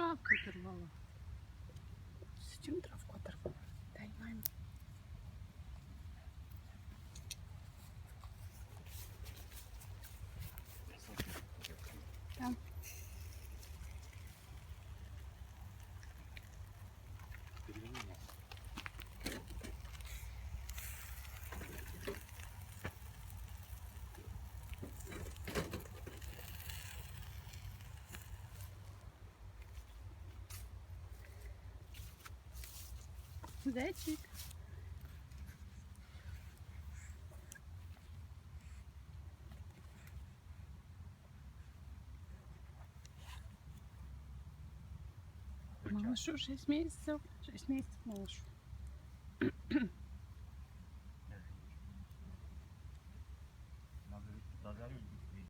травку оторвала. З чим травку оторвала? Дай мамі. Там. Зайчик. Малышу 6 месяцев. 6 месяцев малышу. Надо